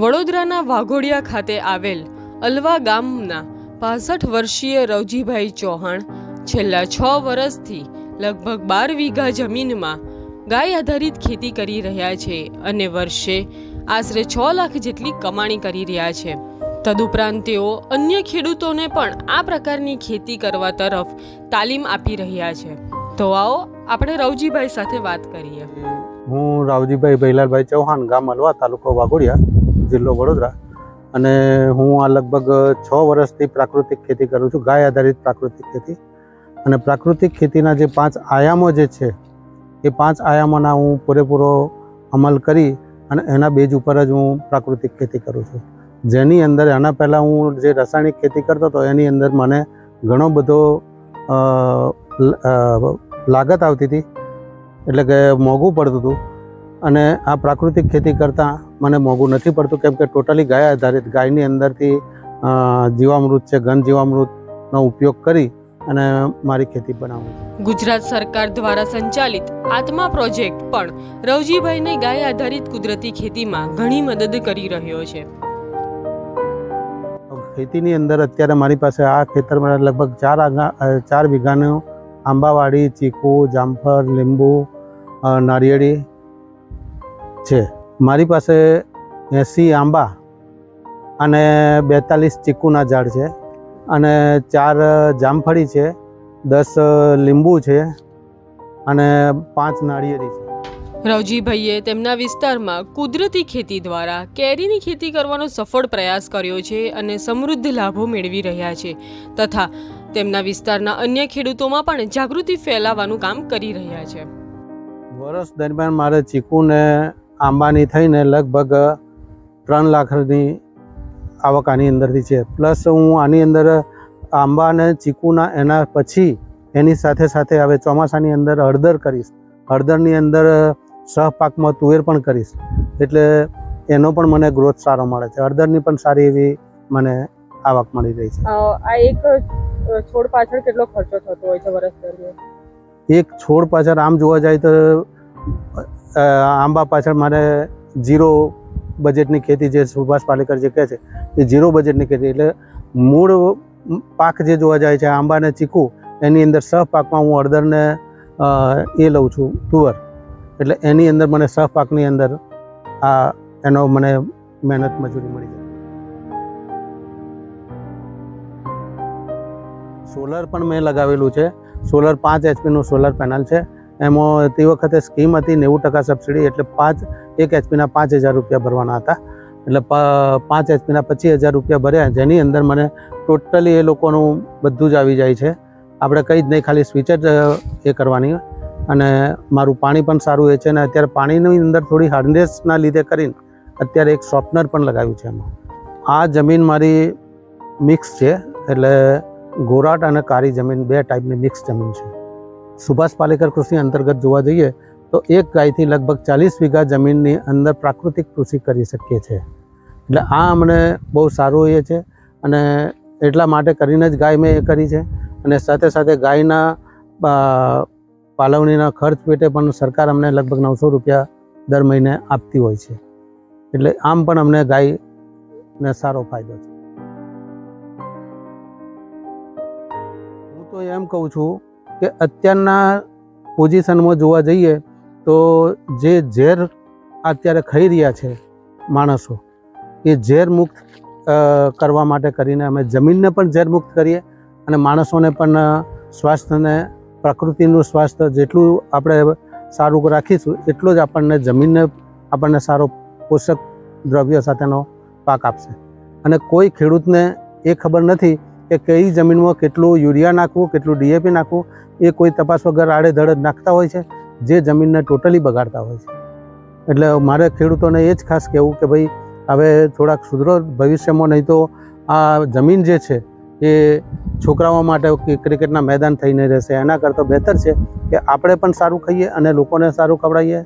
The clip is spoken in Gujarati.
વડોદરાના વાઘોડિયા ખાતે આવેલ અલવા ગામના 65 વર્ષીય રવજીભાઈ ચૌહાણ છેલ્લા 6 વર્ષથી લગભગ 12 વીઘા જમીનમાં ગાય આધારિત ખેતી કરી રહ્યા છે અને વર્ષે આશરે 6 લાખ જેટલી કમાણી કરી રહ્યા છે। તદુપરાંત તેઓ અન્ય ખેડૂતોને પણ આ પ્રકારની ખેતી કરવા તરફ તાલીમ આપી રહ્યા છે। તો આવો આપણે રવજીભાઈ સાથે વાત કરીએ। હું રાવજીભાઈ ભૈલાલભાઈ ચૌહાણ, ગામ અલવા, તાલુકો વાઘોડિયા, જિલ્લો વડોદરા। અને હું આ લગભગ 6 વર્ષથી પ્રાકૃતિક ખેતી કરું છું, ગાય આધારિત પ્રાકૃતિક ખેતી। અને પ્રાકૃતિક ખેતીના જે 5 આયામો જે છે એ 5 આયામોના હું પૂરેપૂરો અમલ કરી અને એના બેઝ ઉપર જ હું પ્રાકૃતિક ખેતી કરું છું। જેની અંદર આના પહેલાં હું જે રાસાયણિક ખેતી કરતો હતો એની અંદર મને ઘણો બધો લાગત આવતી હતી, એટલે કે મોંઘું પડતું હતું। અને આ પ્રાકૃતિક ખેતી કરતાં મને મોંઘું નથી પડતું, કેમ કે ટોટલી ગાય આધારિત, ગાયની અંદરથી જીવામૃત છે, ઘન જીવામૃતનો ઉપયોગ કરી અને મારી ખેતી બનાવું છું। ગુજરાત સરકાર દ્વારા સંચાલિત આત્મા પ્રોજેક્ટ પણ રવજીભાઈને ગાય આધારિત કુદરતી ખેતીમાં ઘણી મદદ કરી રહ્યો છે। ખેતીની અંદર અત્યારે મારી પાસે આ ખેતરમાં લગભગ 4 વીઘાનું આંબાવાડી, ચીકુ, જામફળ, લીંબુ, નારિયેળી છે। મારી પાસે 80 આંબા અને 42 ચીકુના ઝાડ છે અને 4 જામફળી છે, 10 લીંબુ છે અને 5 નાળિયેરી છે। રવજીભાઈએ તેમના વિસ્તારમાં કુદરતી ખેતી દ્વારા કેરીની ખેતી કરવાનો સફળ પ્રયાસ કર્યો છે અને સમૃદ્ધ લાભો મેળવી રહ્યા છે તથા તેમના વિસ્તારના અન્ય ખેડૂતોમાં પણ જાગૃતિ ફેલાવવાનું કામ કરી રહ્યા છે। વર્ષ દરમિયાન મારે ચીકુને આંબાની થઈને લગભગ 3 લાખની આવક આની અંદરથી છે। પ્લસ હું આની અંદર આંબા અને ચીકુના એના પછી એની સાથે સાથે હવે ચોમાસાની અંદર હળદર કરીશ, હળદરની અંદર સહપાકમાં તુવેર પણ કરીશ, એટલે એનો પણ મને ગ્રોથ સારો મળે છે। હળદરની પણ સારી એવી મને આવક મળી રહી છે। આ એક છોડ પાછળ કેટલો ખર્ચો થતો હોય છે વર્ષ દરમિયાન? એક છોડ પાછળ આમ જોવા જાય તો આંબા પાછળ મારે 0 બજેટની ખેતી, જે સુભાષ પાલેકર જે કહે છે એ 0 બજેટની ખેતી, એટલે મૂળ પાક જે જોવા જાય છે આંબા અને ચીકુ, એની અંદર સહપાકમાં હું હળદરને એ લઉં છું, તુવર, એટલે એની અંદર મને સહપાકની અંદર આ એનો મને મહેનત મજૂરી મળી જાય। સોલર પણ મેં લગાવેલું છે, સોલર 5 HPનું સોલર પેનલ છે। એમાં તે વખતે સ્કીમ હતી 90% સબસિડી, એટલે 1 HPના 5,000 રૂપિયા ભરવાના હતા, એટલે 5 HPના 25,000 રૂપિયા ભર્યા, જેની અંદર મને ટોટલી એ લોકોનું બધું જ આવી જાય છે। આપણે કંઈ જ નહીં, ખાલી સ્વિચ જ એ કરવાની, અને મારું પાણી પણ સારું એ છે। અને અત્યારે પાણીની અંદર થોડી હાર્ડનેસના લીધે કરીને અત્યારે એક સોફ્ટનર પણ લગાવ્યું છે એમાં। આ જમીન મારી મિક્સ છે, એટલે ગોરાટ અને કાળી જમીન, 2 ટાઈપની મિક્સ જમીન છે। સુભાષ પાલેકર કૃષિ અંતર્ગત જોવા જઈએ તો એક ગાયથી લગભગ 40 વીઘા જમીનની અંદર પ્રાકૃતિક કૃષિ કરી શકીએ છીએ, એટલે આ અમને બહુ સારું એ છે। અને એટલા માટે કરીને જ ગાય મેં એ કરી છે। અને સાથે સાથે ગાયના પાલવણીના ખર્ચ પેટે પણ સરકાર અમને લગભગ 900 રૂપિયા દર મહિને આપતી હોય છે, એટલે આમ પણ અમને ગાયને સારો ફાયદો છે। હું તો એમ કહું છું કે અત્યારના પોઝિશનમાં જોવા જઈએ તો જે ઝેર અત્યારે ખાઈ રહ્યા છે માણસો, એ ઝેર મુક્ત કરવા માટે કરીને અમે જમીનને પણ ઝેર મુક્ત કરીએ અને માણસોને પણ સ્વાસ્થ્યને, પ્રકૃતિનું સ્વાસ્થ્ય જેટલું આપણે સારું રાખીશું એટલું જ આપણને જમીનને આપણને સારો પોષક દ્રવ્ય સાથેનો પાક આપશે। અને કોઈ ખેડૂતને એ ખબર નથી કે કઈ જમીનમાં કેટલું યુરિયા નાખવું, કેટલું DAP નાખવું, એ કોઈ તપાસ વગર આડેધડ નાખતા હોય છે, જે જમીનને ટોટલી બગાડતા હોય છે। એટલે મારે ખેડૂતોને એ જ ખાસ કહેવું કે ભાઈ હવે થોડાક સુધરો ભવિષ્યમાં, નહીં તો આ જમીન જે છે એ છોકરાઓ માટે ક્રિકેટના મેદાન થઈને રહેશે। એના કરતાં બહેતર છે કે આપણે પણ સારું ખાઈએ અને લોકોને સારું ખવડાવીએ।